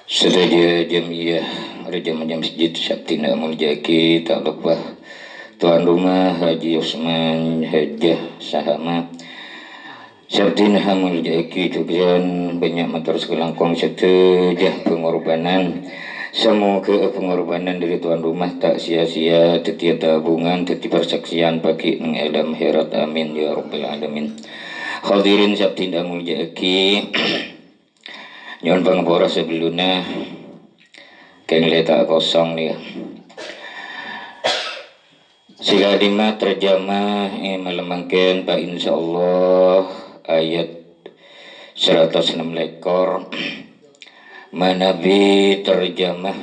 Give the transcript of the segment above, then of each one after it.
Saudara Jamiah Remaja Masjid Saktina Muljaki, tak lupa tuan rumah Haji Osman Hajah Sahama Saktina Muljaki juga banyak motor sekelangkong setelah pengorbanan. Semoga pengorbanan dari tuan rumah tak sia-sia, tetiap tabungan, tetiap persaksian bagi mengelam herat, amin ya rabbal alamin. Hadirin Saktina Muljaki, nyon pangapura sebelumnya keng letak kosong nih. Sila lima terjemah melemangkan Pak insyaallah ayat 106 lekor manabi terjemah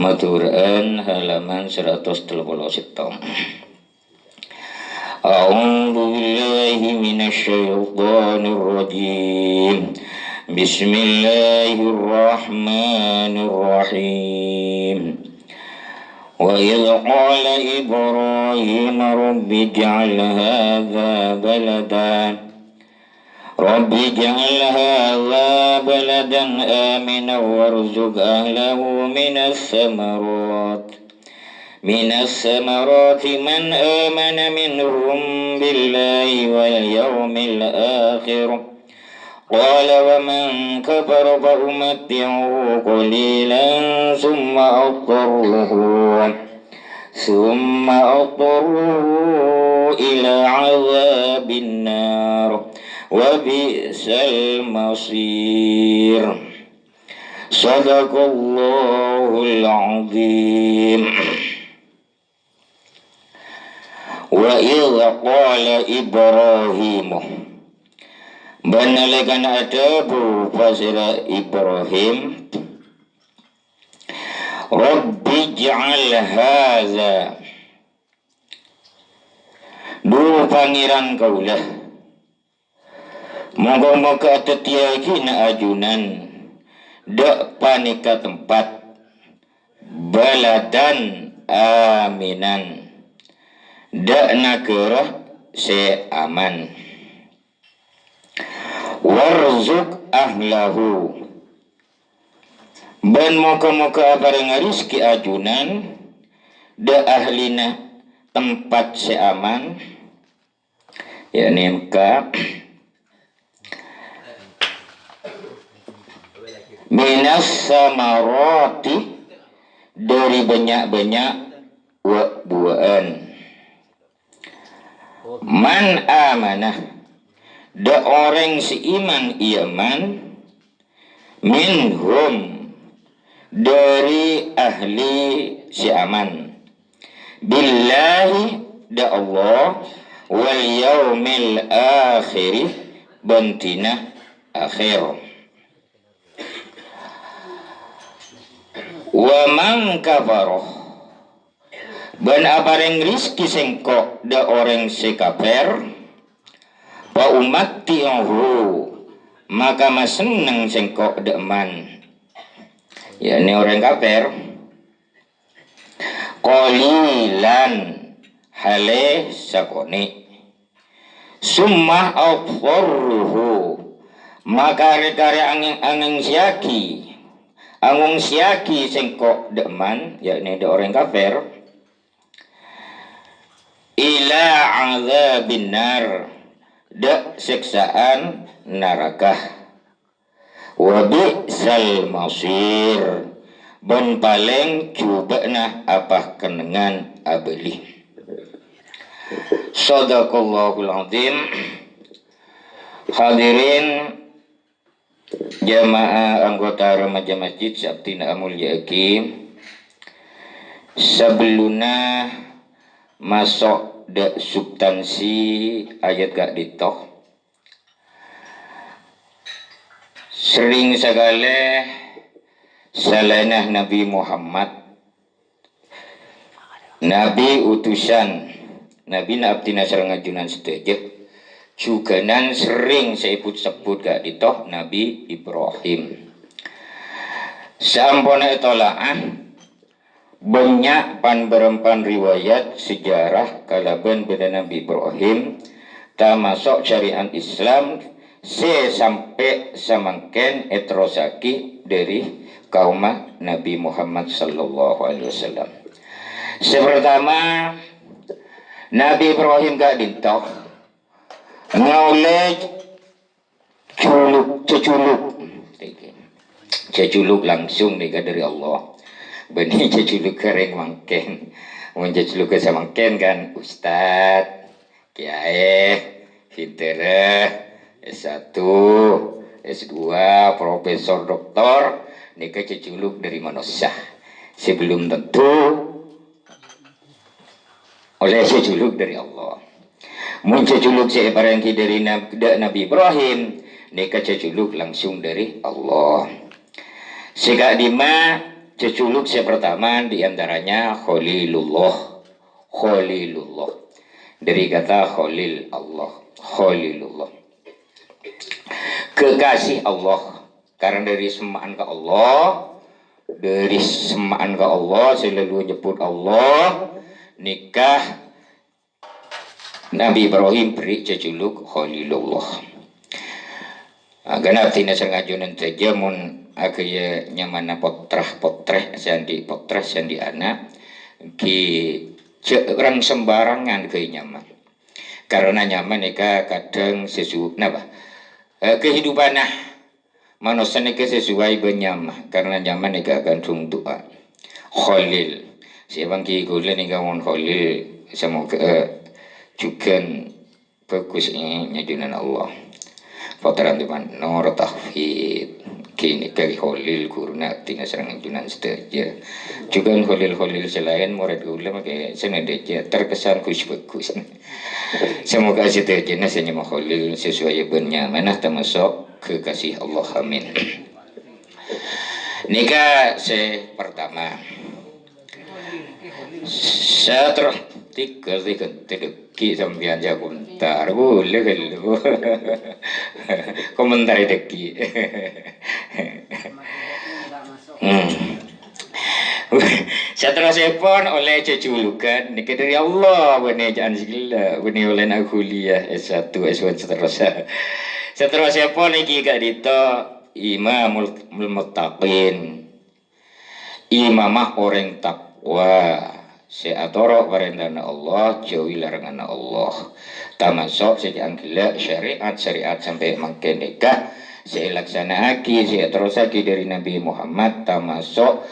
Maturan halaman 136. A'udzu billahi minasyaitonir rajim. Bismillahirrahmanirrahim. Wa idh qala Ibrahim rabbi ij'al hadza baladan aminan warzuq ahlahu minas samarati man amana minhum billahi wal yawmil akhir. Qala wa man kafara fa umatti'uhu qalilan thumma adtarruhu ila 'adzabin nar wa bi'sal masir. Shadaqallahul 'azim. Wa idh qala Ibrahim, banalakan adabu fasira Ibrahim, Rabbi ij'al hadza, duh pangeran kaulah, moga-moga tetiakina ajunan dak panika tempat baladan aminan, dak negara seaman, warzuq ahlahu, ban moga-moga barang rizki ajunan da ahlina tempat seaman, yakni mka minas samarati, dari banyak-banyak buah-buahan, man amanah, da orang seiman iaman, minhum, dari ahli siaman, billahi, da Allah, wal yaumil akhir, bantina akhir. Wa man kafaroh, ban apareng rizki sengkok da orang sekaper, wa umatti'uhu, maka maseneng sengkok da man, yakni orang kafir, qalilan, hale sakoni, summa adtarruhu, maka rekare angin siaki, angung siaki sengkok da man, yakni da orang kafir, ila azabin nar, da siksaan neraka, wa bi'sal masir, ban paling cubana apa kenengan abeli. Shadaqallahul azim. Hadirin jamaah anggota remaja Masjid Saktina Muljaki, sebelumnya masuk da substansi ayat gak ditoh, sering segala salanah Nabi Muhammad, Nabi utusan, Nabi abdina sareng ngajunan setuju juga nan sering saya sebut gak ditoh Nabi Ibrahim. Sampona itolaah banyak berempan riwayat sejarah kalaban pada Nabi Ibrahim, termasuk syariat Islam sampai samangken etrosaki dari kaum Nabi Muhammad sallallahu alaihi wasallam. Sepertama Nabi Ibrahim gak dintoh ngaulej ceculuk langsung nih dari Allah. Benih ceculuk kering mangken, mun ceculuk ke samangken kan Ustad, Kiai, Hintere, S1, S2, Profesor, Doktor, nikah ceculuk dari manusia. Sebelum tentu oleh ceculuk dari Allah. Mun ceculuk sebarangki dari Nabi Ibrahim, nikah ceculuk langsung dari Allah. Sehingga dima ceculuk pertama diantaranya Khalilullah. Khalilullah dari kata Khalil Allah. Khalilullah kekasih Allah, karena dari semaan ke Allah, dari semaan ke Allah selalu nyebut Allah. Nikah Nabi Ibrahim beri ceculuk Khalilullah. Ganap tina sengajunan saja mun agaya nyamana potrah sandi potrah sandi anak ki orang sembarangan ke nyaman. Karena nyaman nika kadang sesuatu napa kehidupan manusia nika sesuai benyamah, karena nyaman nika gandung doa. Khalil siapa ki gula nika mon Khalil semoga juga bagus ini nyajunan Allah. Fataran teman Nur Tahfid kini kali Khalil kuruna tina serang junan sedaja juga Khalil selain murid gula makai senadeja terkesan bagus. Semoga sedaja nasanya Khalil sesuai benar mana termasuk kekasih Allah, amin. Nikah pertama setelah tiga tedeki sambian jaguntar boleh komentar deki setelah sepon oleh ceculukan nikah dari Allah benih jangan segala benih oleh nak kuliah S1 S1 setelah sepon iki gak dito imamul muttaqin imamah orang takwa seatorok perintahna Allah jauhi larangan Allah tamasuk sejak gila syariat sampai makin nikah selaksanaaki terusaki dari Nabi Muhammad tamasuk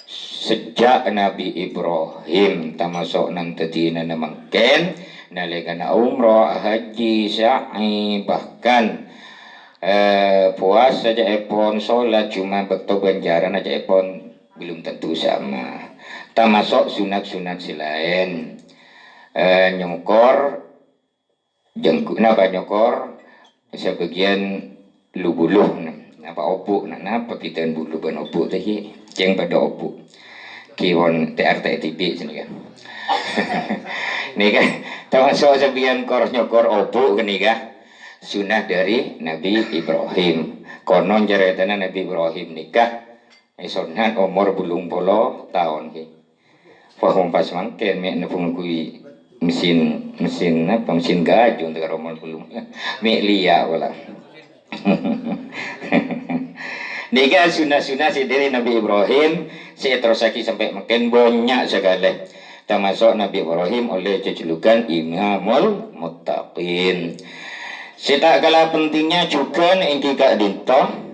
sejak Nabi Ibrahim tamasuk nanti tina makin nalikana umroh haji sa'i bahkan puasa aja epon sholat cuma bekto banjaran aja epon belum tentu sama. Termasuk sunat-sunat silain nyongkor jengku napa nyokor sebagian lubuluh apa opuk napa pitan bulu ban opuk tadi ceng pada opuk kiwon TRT TV sini kan. Nih kan termasuk sebagian kor nyokor opuk kenikah sunah dari Nabi Ibrahim. Konon ceritanya Nabi Ibrahim nikah sunat umur belum puluh tahun ki. Faham pas mangken mek nepung kui mesin gaju untuk umur belum mek liya wala. Nikah sunah dari Nabi Ibrahim saya terusaki sampai makin banyak segala. Termasuk Nabi Ibrahim oleh jejulukan Imamul Muttaqin. Sita kala pentingnya juga ingki kak dinto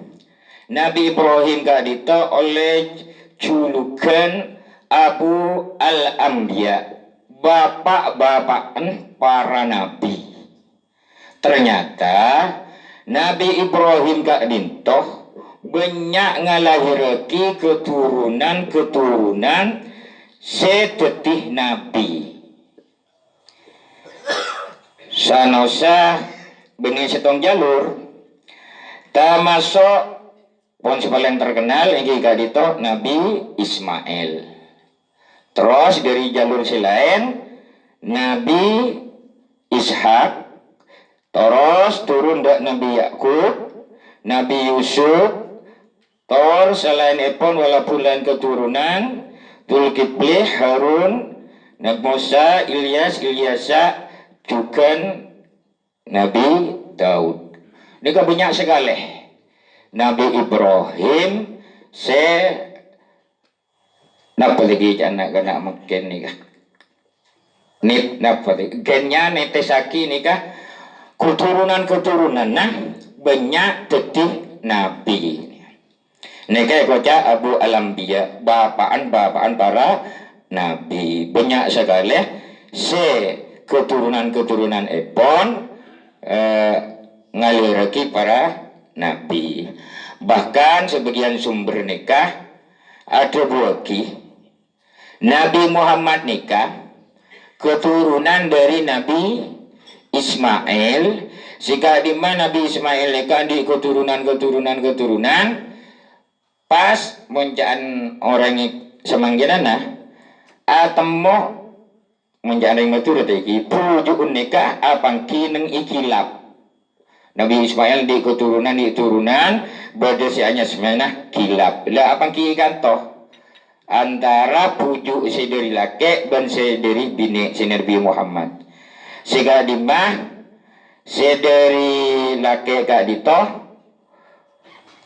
Nabi Ibrahim kak dinto oleh julukan Abu al-Anbiya, bapak-bapakan para nabi. Ternyata Nabi Ibrahim kak dinto banyak ngalahiraki keturunan sedetih nabi. Sanosa benih setong jalur termasuk pon paling terkenal yang kak dito Nabi Ismail. Terus dari jalur selain Nabi Ishak, terus turun dak Nabi Yakub, Nabi Yusuf, terus selain epon walaupun lain keturunan Zulkifli, Harun, Nabi Musa, Ilyasa, juga Nabi Daud. nika banyak sekali Nabi Ibrahim se napa lagi anak kena mungkin nika nit napa gennya netesaki nika keturunan nah banyak tetih Nabi nika koca Abu Alambiya bapaan para Nabi banyak sekali se keturunan epon ngaliraki para Nabi. Bahkan sebagian sumber nikah ada buaki Nabi Muhammad nikah keturunan dari Nabi Ismail. Jika di mana Nabi Ismail nikah di keturunan pas menjaan orang semangginana atemo menjaan yang matur iki pujuun nikah apang kineng ikilap Nabi Ismail di turunan badasi hanya semenah kilap lah apang ki kantoh antara pujuk sederi laki dan sederi bini Nabi Muhammad sehingga dimah sederi laki kak dito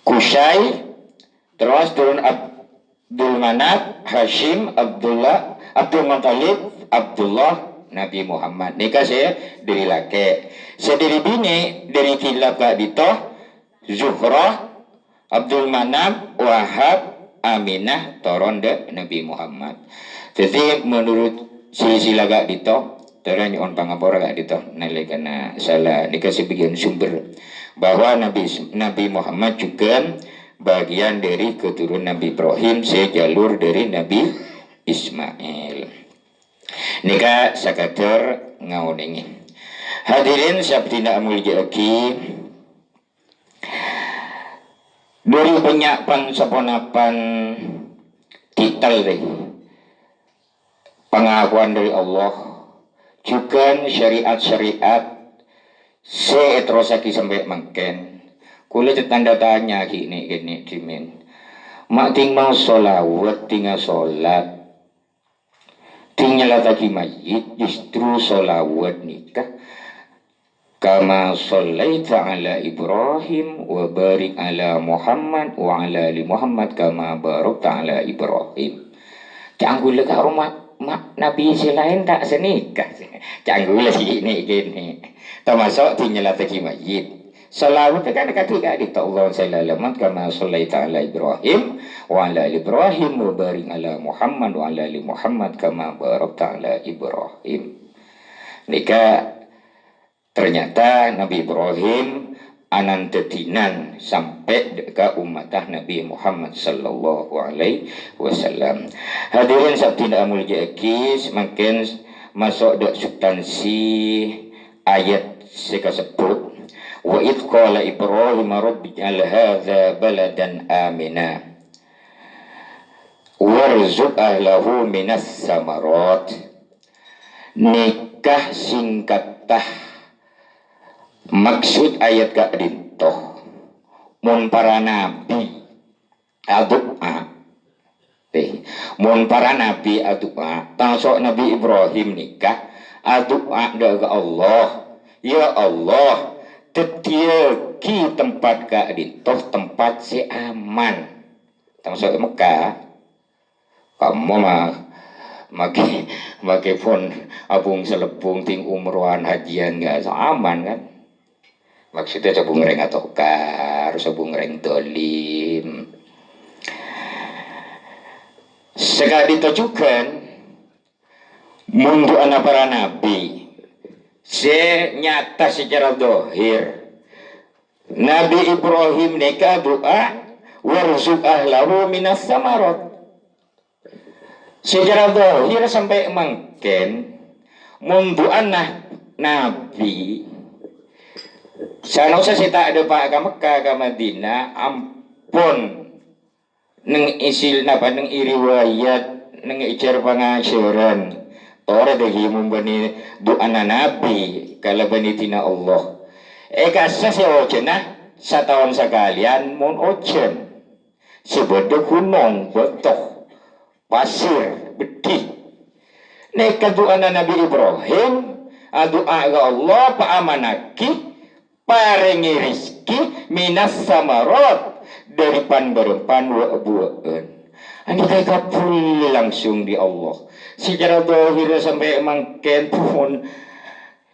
Kusai terus turun Abdul Manaf Hashim Abdullah Abdul Muttalib Abdullah Nabi Muhammad nikah saya dari laki sediri bini dari kilap kak dito Zuhrah Abdul Manaf Wahab Aminah Toronde Nabi Muhammad. Jadi menurut silsilah kak dito terus on pangapora kak dito nalikana salah nikah sebagian sumber bahwa Nabi Muhammad juga bagian dari keturunan Nabi Ibrahim sejalur dari Nabi Ismail. Nika sakadar ngauningi hadirin sabdina muljaki dari banyak pansaponapan titel deh pengakuan dari Allah juga syariat seetrosaki sampai mangken kulit tanda tanya gini dimin mak tinggal sholawat tinggal sholat tinggal lagi masjid justru sholawat nikah kama shollaita ala Ibrahim wa barik ala Muhammad wa ala ali Muhammad kama barakta ala Ibrahim canggul ke rumah mak Nabi selain tak senikah canggul sih ini gini termasuk tinggal lagi masjid salawat kan ketika di Allah sallallahu kama shollaita ala Ibrahim wa ala ali Ibrahim wa barik ala Muhammad wa ala ali Muhammad kama barakta ala Ibrahim. Nika ternyata Nabi Ibrahim anantetinan sampai ke umatah Nabi Muhammad sallallahu alaihi wasallam. Hadirin sabtina muljaki semakin masuk ke substansi ayat sekasebut wa id qala Ibrahim rabbij'al hadza baladan amina warzuq ahlahu minas samarat. Nikah singkatah maksud ayat kak dintoh mun para nabi adu'a mun para nabi adu'a tasok Nabi Ibrahim nikah adu'a daga Allah ya Allah tetiaki tempat kak dintoh tempat si aman tasok Mekah kamu mah make phone abung selebung ting umrohan hajian gak aman kan maksudnya sabung reng atokar sabung reng dolim sekali ditujukan mundu anak para nabi senyata secara dohir Nabi Ibrahim neka doa warzuq ahlahu minas samarat secara dohir sampai mangken mundu anak nabi sana usah saya tak ada pak ke Mekah ke Madinah ampun neng isil napa neng iriwayat neng icar pengajaran ora dehi mumbani doa nabi kalau bani tina Allah kasa saya ojenah setahun sekalian mun ojen sebeda gunung betok pasir bedih neka doa Nabi Ibrahim doa ke Allah pak amanaki paringi rizki minas samarot dari pan-berempan buah-buahan. Ini kayak kapul langsung di Allah. Secara dohir sampai mangken pun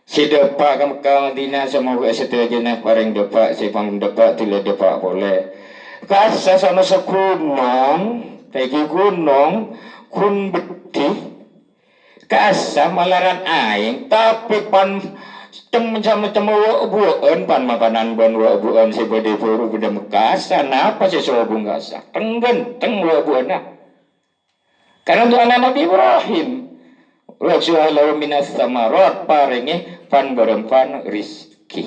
si depak ke Mekah Madinah sama setuju nah paring depak si pang depak tidak depak boleh. Kasa sama sekunong, kayak gunung kun beti. Kasa malaran aing tapi pan macam-macam buan pan makanan ban buan si bade puru beda Mekasa napa si sobung kasa tenggen teng buan nah. Karena itu anak Nabi Ibrahim. Rasulullah minas samarat paringi pan berempan rizki.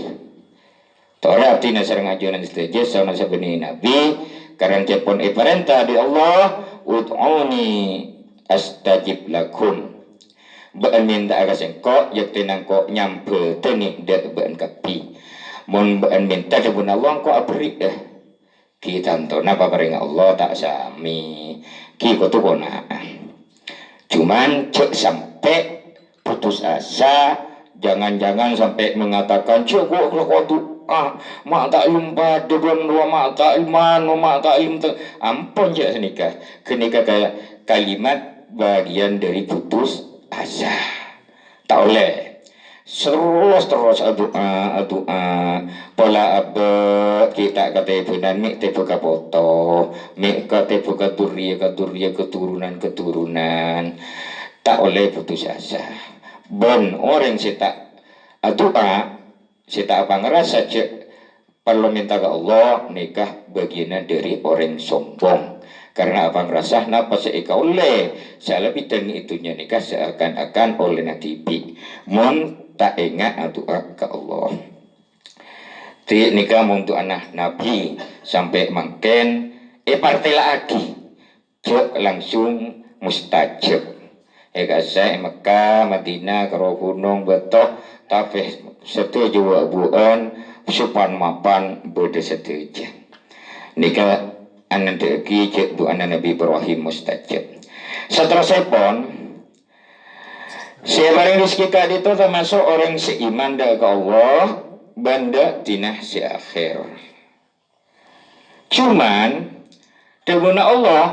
Tore artinya sareng ajunan setuju sama sabeni Nabi karena cepon perintah di Allah ud'uni astajib lakum. Baan minta agas engkau yakti nangko nyampe tenih dek baan kapi. Mun baan minta kebun Allah engkau abri kita nto napa paring Allah tak sami ki kutu kona. Cuman cek sampai putus asa, jangan-jangan sampai mengatakan cek gua kalau mak taklim pada dua mak takliman mak taklim ampun cek senikah kenikah kayak kalimat bagian dari putus asa tak oleh terus doa pola abad kita kata ibunan mik te buka foto mik kata buka duria keturunan tak oleh putus asa ben orang sita doa sita apa ngerasa cek perlu minta ke Allah nikah bagian dari orang sombong karena apa ngerasa napa seika oleh saya lebih dan itunya nikah seakan-akan oleh natibi mun tak ingat doa ke Allah nikah untuk anak Nabi sampai mangken partai lagi cek langsung mustajab saya Mekah Madinah karo gunung betok tapi setuju buan supan mapan bode setuju nikah anak deki cek doa Nabi Ibrahim mustajab setelah sepon saya paling rizki kali itu termasuk orang seiman ke Allah banda dinah si akhir cuman deguna Allah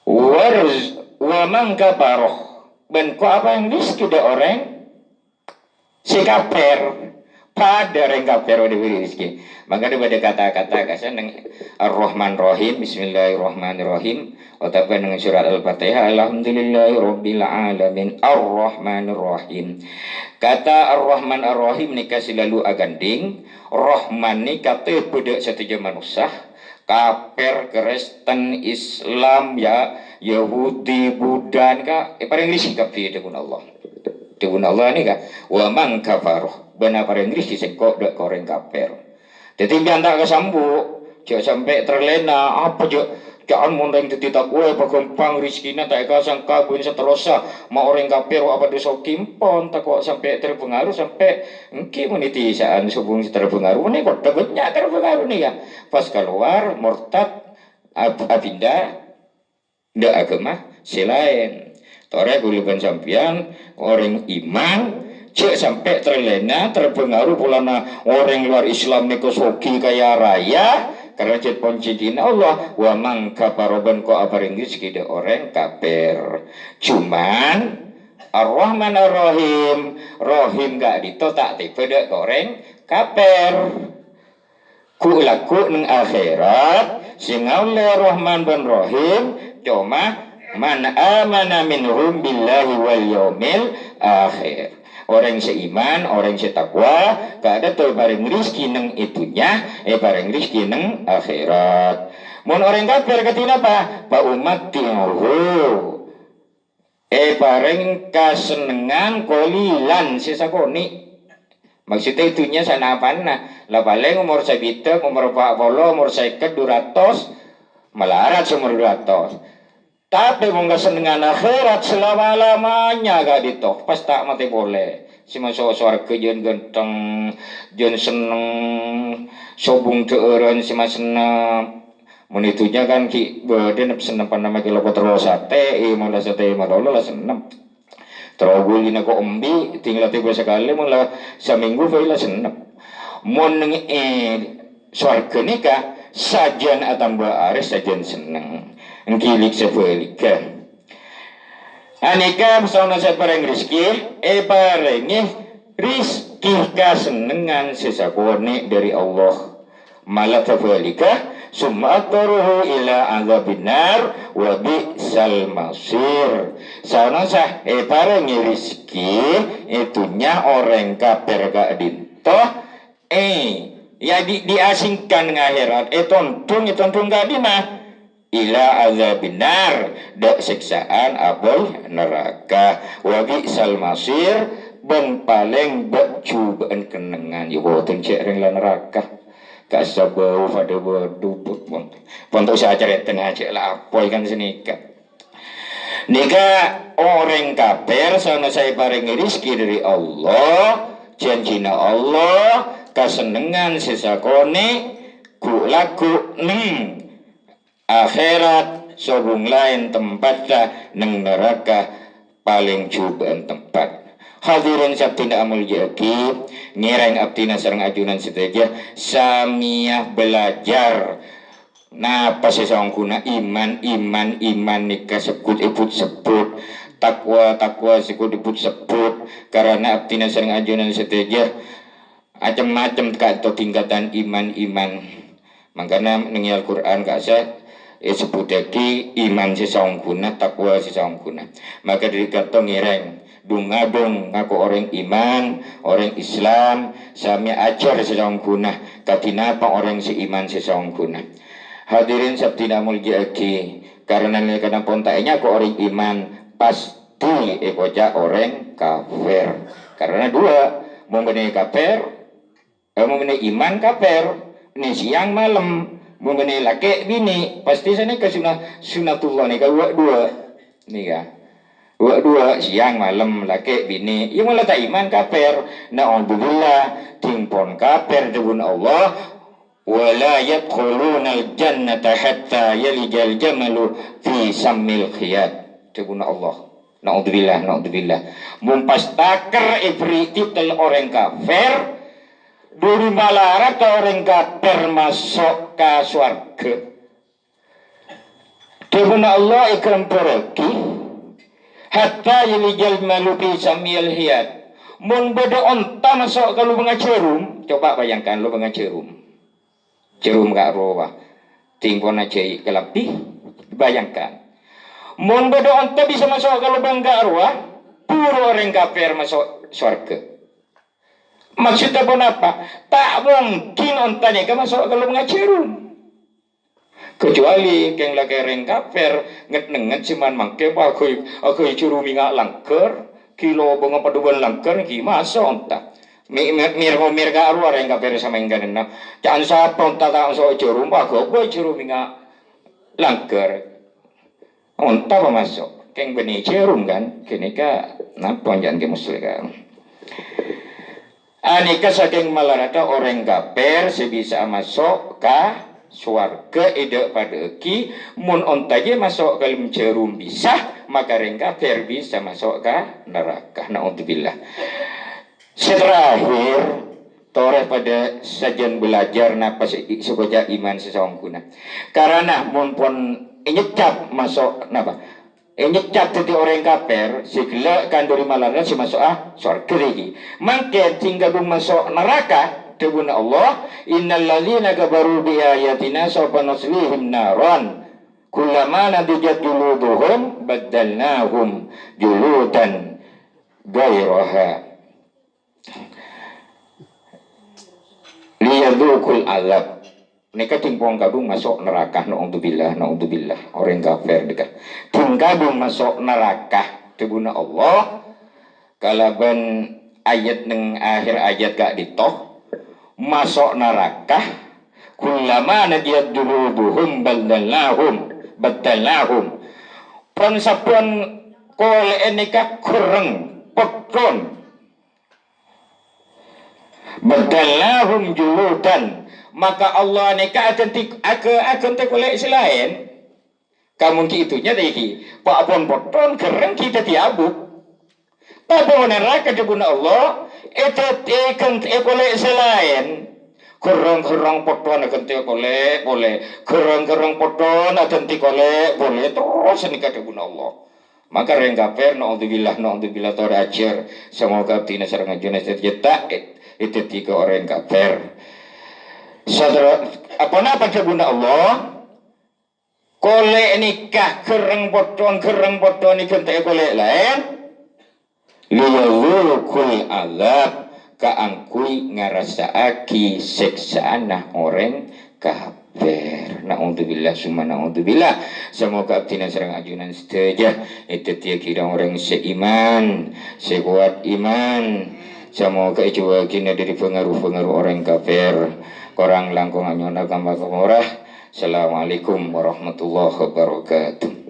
warz wa man kafaroh ben ko apa yang rizki da orang si kafir pada orang kafir udah rizki maka daripada kata-kata kasih neng Ar-Rahman Rahim Bismillahirrahmanirrahim atau dengan surat Al-Fatihah Alhamdulillahirabbil alamin Ar-Rahman Rahim kata Ar-Rahman Ar-Rahim nikah selalu aganding Rahman nikah teh budak satu manusia kafir Kristen Islam ya Yahudi Buddha ka paling rizki kafir dengan Allah ini kan wa man kafaruh benar pada Inggris disengkok dek koreng kafir jadi tak kesambu jangan sampai terlena apa jangan mundang tidak kue pagempang rizkina tak kasang kabun seterusnya mau orang kafir apa dosa kimpon tak kok sampai terpengaruh sampai engki monetisaan subung terpengaruh ini kok debetnya terpengaruh nih ya pas keluar murtad abinda ndak agama selain Tore guluban sampian orang iman cek sampai terlena terpengaruh pulana orang luar Islam niko soki kaya raya karena cek poncitin Allah wa man kafaroban ko apa Inggris kita orang kafir cuman Ar-Rahman Ar-Rahim Rahim gak ditotak tipe dek orang kafir ku laku neng akhirat singaule Rahman dan Rahim cuma man amana minhum billahi wal yaumil akhir orang seiman orang setakwa kada tuh bareng rizki neng itunya bareng rizki neng akhirat mun orang kafir ketina apa pa umat tihu bareng kasenengan kolilan sisakoni maksudnya itunya sana apana lah paling umur sabita umur 40 umur 50 200 melarat umur 200 tapi mau nggak senengan akhirat selama-lamanya gak ditok pas tak mati boleh si masuk suarga jen genteng jen seneng sobung teeren si mas seneng menitunya kan ki badan seneng panama kilo terus sate malah sate malah lah seneng terogul ini kok embi tinggal tiba sekali malah seminggu lah seneng mun swarga nikah sajan atamba ares sajan seneng ngkilik sebelika anika misalnya saya bareng rizki barengi rizki kasenengan sesakone dari Allah malah sebelika sum'ataruhu ila azabinar wa bi'sal masir sana sah barengi rizki itunya orang kafir gak dinto ya diasingkan ng akhirat tontong gak di mah ila azabinar dak siksaan aboy neraka wa bi'sal masir ben paling becubaan kenengan ya boten cereng la neraka kasabau pada berdubut untuk saya ceritakan aja lah apa ikan senika nika orang kafir sana saya paringi rizki dari Allah janjina Allah kasenengan sesakone kulaku akhirat sobung lain tempatnya neng neraka paling cobaan tempat hadirin sabtina amul jaki ngireng abdina sareng ajunan sedaja samiyah belajar napa sesongkuna iman nikah sebut ibut sebut takwa sekut ibut sebut karena abdina sareng ajunan sedaja macam-macam atau tingkatan iman makanya nengi Al-Quran gak saya sebut lagi iman sesongkuna takwa sesongkuna maka dari kata ngireng dungadung ngaku orang iman orang Islam sami ajar sesongkuna katinapa orang si iman sesongkuna hadirin sabtina muljaki karena karena pontaiknya aku orang iman pasti ekoja orang kafir karena dua membenahi kafir membenahi iman kafir ini siang malam membenahi laki bini pasti sana ke sunatullah nih dua nih ya dua siang malam laki bini yang malah tak iman kafir na'udzubillah timpon kafir debun Allah wala yadkhuluna al-jannata hatta yalijal jamalu fi sammil khiyat debun Allah na'udzubillah mumpastaker titel orang kafir duri malarat orang kafir masuk ke surga debun Allah ikram pergi hatta yalijal malu fi sammil khiyat mun beda onta masuk ke lubang cerum coba bayangkan lubang cerum gak roh tingkon aja kelebih bayangkan mun beda onta bisa masuk ke lubang gak roh puro orang kafir masuk surga maksudnya pun apa tak mungkin ontanya kan masuk ke lubang cerum kecuali keng lagi orang kafir nget cuman mangke aku curumi ngak langker kilo bunga paduan langker gimana onta mir gak arwah yang kafir sama yang ganena jangan siapa onta tak masuk curum aku curumi ngak langker onta apa masuk keng benih curum kan kini ka napa jangan ke muslim kan anika saking malarata orang kafir sebisa masuk ka suarga ide pada eki mun ontaje masuk ke cerum bisa maka orang kafir bisa masuk ke neraka naudzubillah terakhir tore pada sajian belajar napa sebagai iman sesongkuna karena mun pun nyecap masuk napa nyecap jadi orang kafir segala kan dari malarna si masuk surga lagi mangke tinggal masuk neraka debun Allah innal ladzina kafaru bi ayatina sawfa nuslihim naran kullama nadijat juluduhum baddalnahum juludan gairaha liyadukul azab nika tingpong kadung masuk neraka naudzubillah orang kafir dekat tingkadung masuk neraka debun Allah kalaban ayat neng akhir ayat gak ditoh masuk neraka kullama nadiyat juluduhum baddalnahum pon kole enika kurang pekon baddalnahum juludan maka Allah neka akan tekolek selain kamu itunya tadi pak pon poton keren kita tiabuk tapi neraka debun Allah itu akan tekolek selain gerang-gerang padha genti kole boleh gerang-gerang padha genti kole boleh terus nika dawuh Allah. Maka reng kafir naudzubillah torajer semoga tina sareng ajuna sejetak itu tiga orang kafir. Saudara apa napa dawuh Allah? Kole nikah gereng padha ni genti kole lain liyadzukul azab kaangkui ngarasaaki siksaan orang kafir. Naudzubillah summa naudzubillah. Semoga abdina sareng ajunan seteja itu tiap kira orang seiman, sekuat iman. Semoga juga kini dari pengaruh-pengaruh orang kafir. Korang langkung anyona kambang kemurah. Assalamualaikum warahmatullahi wabarakatuh.